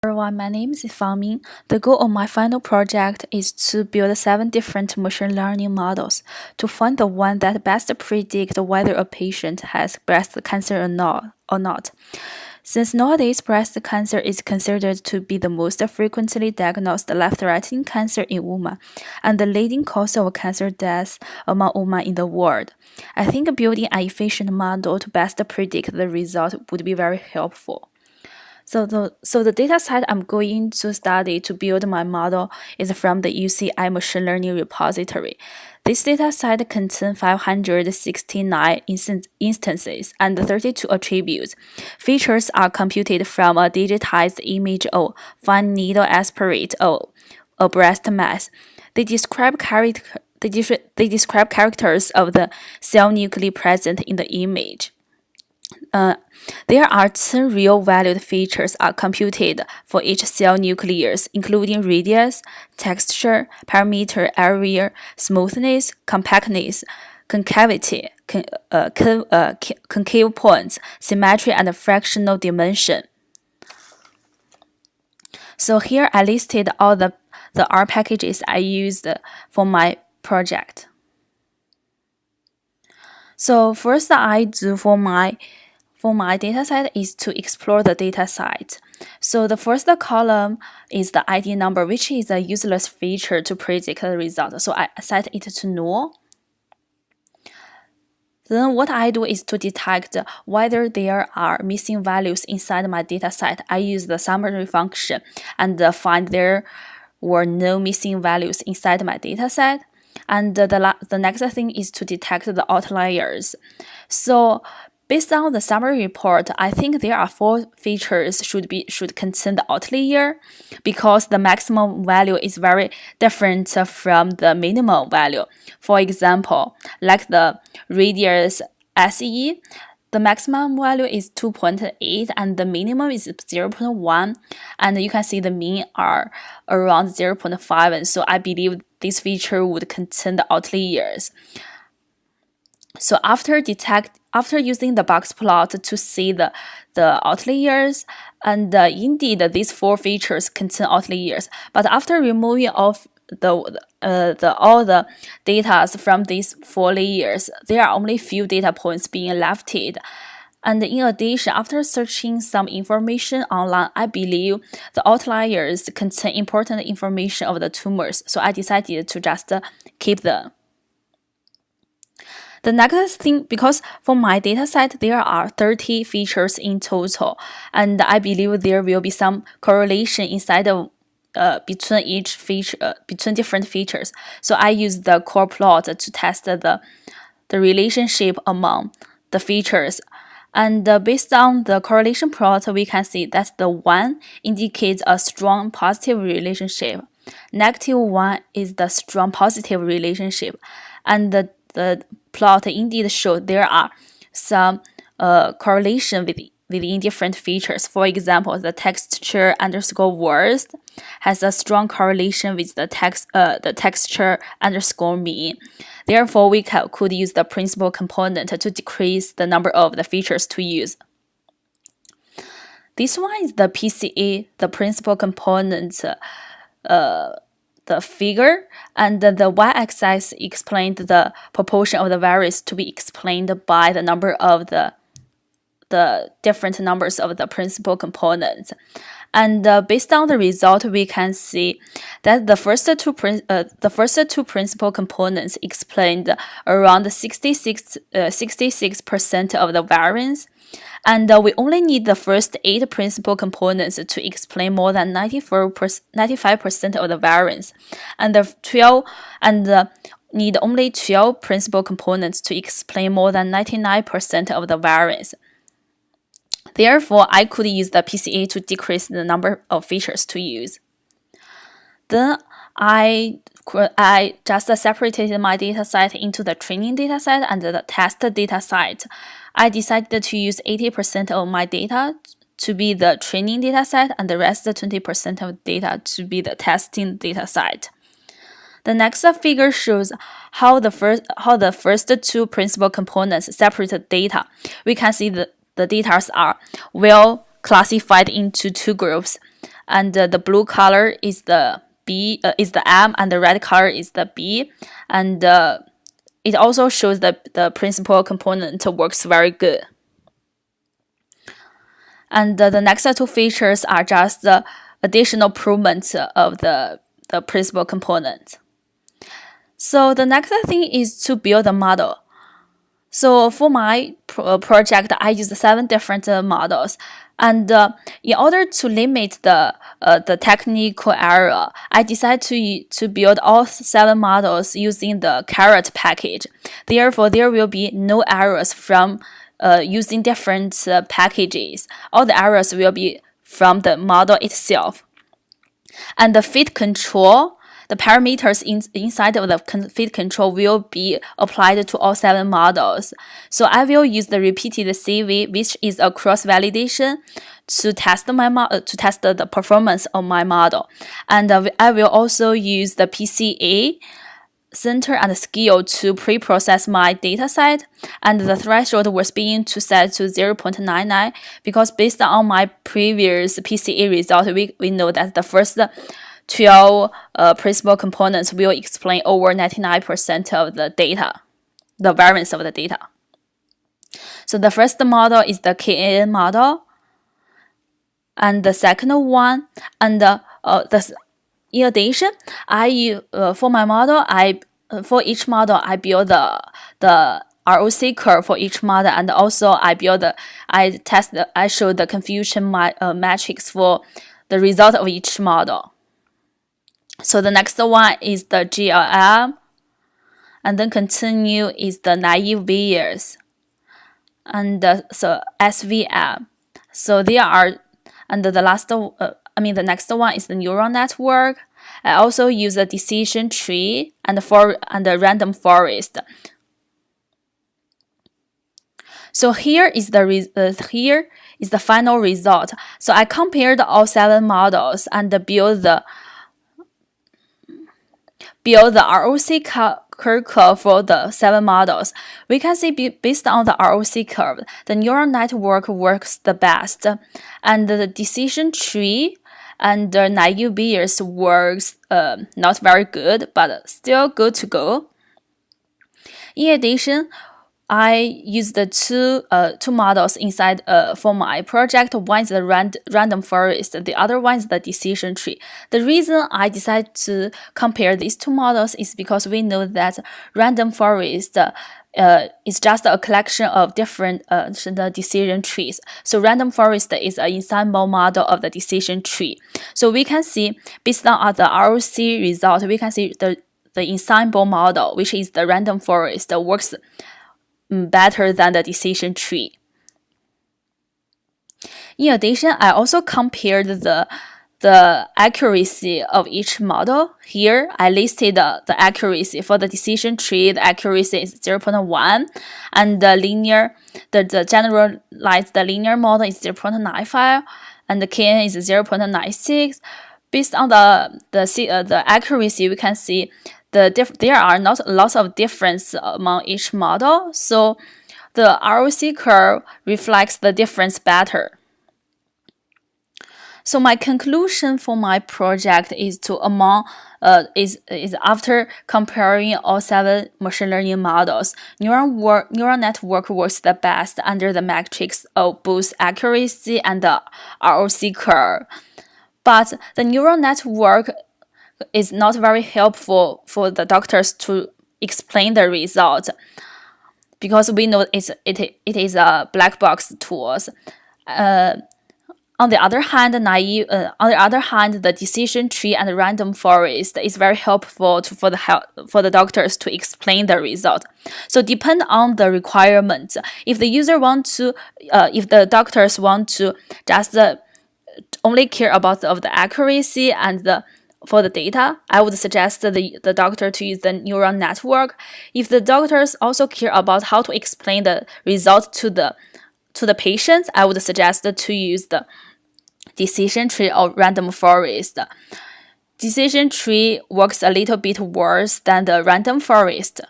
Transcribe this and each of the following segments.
Everyone, my name is Fangming. The goal of my final project is to build 7 different machine learning models to find the one that best predict whether a patient has breast cancer or not. Since nowadays breast cancer is considered to be the most frequently diagnosed life-threatening cancer in women and the leading cause of cancer deaths among women in the world, I think building an efficient model to best predict the result would be very helpful. So the data set I'm going to study to build my model is from the UCI machine learning repository. This data set contains 569 instances and 32 attributes. Features are computed from a digitized image of fine needle aspirate or a breast mass. They describe characters of the cell nuclei present in the image. There are 10 real-valued features are computed for each cell nucleus, including radius, texture, parameter area, smoothness, compactness, concavity, concave points, symmetry, and fractional dimension. So here I listed all the R packages I used for my project. So first I do for my dataset is to explore the dataset. So the first column is the ID number, which is a useless feature to predict the result. So I set it to null. Then what I do is to detect whether there are missing values inside my dataset. I use the summary function and find there were no missing values inside my dataset. And the next thing is to detect the outliers. So based on the summary report, I think there are 4 features should contain the outlier because the maximum value is very different from the minimum value. For example, like the radius SE, the maximum value is 2.8 and the minimum is 0.1, and you can see the mean are around 0.5, and so I believe this feature would contain the outliers. So after using the box plot to see the outliers, and indeed these 4 features contain outliers, but after removing off all the data from these 4 layers, there are only few data points being left. And in addition, after searching some information online, I believe the outliers contain important information of the tumors, so I decided to just keep them. The next thing, because for my dataset there are 30 features in total, and I believe there will be some correlation inside of between each feature, between different features. So I use the core plot to test the relationship among the features. And based on the correlation plot, we can see that the 1 indicates a strong positive relationship. -1 is the strong positive relationship, and the plot indeed shows there are some correlation within different features. For example, the texture underscore worst has a strong correlation with the texture underscore mean. Therefore, we could use the principal component to decrease the number of the features to use. This one is the PCA, the principal component, the figure, and the y-axis explained the proportion of the varies to be explained by the number of the different numbers of the principal components. And based on the result, we can see that the first two principal components explained around 66% of the variance, and we only need the first 8 principal components to explain more than 95% of the variance, and need only 12 principal components to explain more than 99% of the variance. Therefore, I could use the PCA to decrease the number of features to use. Then I just separated my dataset into the training dataset and the test dataset. I decided to use 80% of my data to be the training dataset and the rest 20% of data to be the testing dataset. The next figure shows how the first 2 principal components separate data. We can see the data are well classified into 2 groups, and the blue color is the is the M, and the red color is the B, and it also shows that the principal component works very good. And the next two features are just the additional improvements of the principal component. So the next thing is to build a model. So for my project, I used 7 different models, and in order to limit the technical error, I decided to build all 7 models using the carrot package. Therefore, there will be no errors from using different packages. All the errors will be from the model itself. And the fit control, the parameters inside of the fit control will be applied to all 7 models. So I will use the repeated CV, which is a cross-validation, to test the performance of my model. And I will also use the PCA, center and scale, to pre-process my dataset, and the threshold was being set to 0.99 because based on my previous PCA result, we know that the first 12 principal components will explain over 99% of the data, the variance of the data. So the first model is the KNN model, and the second one, and in addition, for my model, for each model I build the ROC curve for each model, and also I show the confusion matrix for the result of each model. So the next one is the GLM, and then continue is the naive Bayes, and so SVM. So there are, and the next one is the neural network. I also use a decision tree and a random forest. So here is the final result. So I compared all 7 models and build the ROC curve for the 7 models. We can see based on the ROC curve, the neural network works the best, and the decision tree and the naive Bayes works not very good, but still good to go. In addition, I used the two models inside for my project. One is the random forest, the other one is the decision tree. The reason I decided to compare these 2 models is because we know that random forest is just a collection of different the decision trees. So random forest is an ensemble model of the decision tree. So we can see based on the ROC result, we can see the ensemble model, which is the random forest, works better than the decision tree. In addition, I also compared the accuracy of each model. Here, I listed the accuracy for the decision tree. The accuracy is 0.1, and the generalized linear model is 0.95, and the KN is 0.96. Based on the accuracy, we can see there are not lots of difference among each model, so the ROC curve reflects the difference better. So my conclusion for my project is after comparing all 7 machine learning models, neural network works the best under the matrix of both accuracy and the ROC curve. But the neural network is not very helpful for the doctors to explain the result because we know it is a black box tools. On the other hand, the decision tree and the random forest is very helpful for the doctors to explain the result. So depend on the requirement. If the doctors want to just only care about the accuracy and for the data, I would suggest the doctor to use the neural network. If the doctors also care about how to explain the result to the patients, I would suggest to use the decision tree or random forest. Decision tree works a little bit worse than the random forest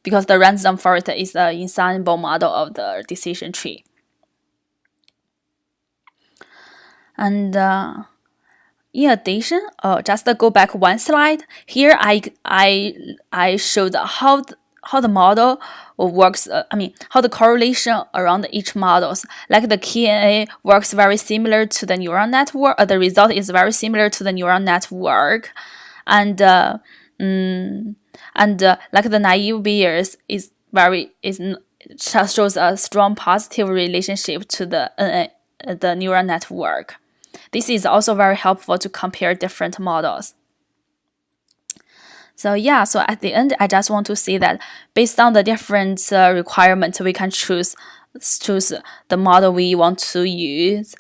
because the random forest is an ensemble model of the decision tree. And In addition, just to go back one slide, here I showed how the model works. How the correlation around each models, like the KNA works very similar to the neural network. The result is very similar to the neural network, and like the naive Bayes shows a strong positive relationship to the neural network. This is also very helpful to compare different models. So yeah, so at the end, I just want to say that based on the different requirements, we can choose the model we want to use.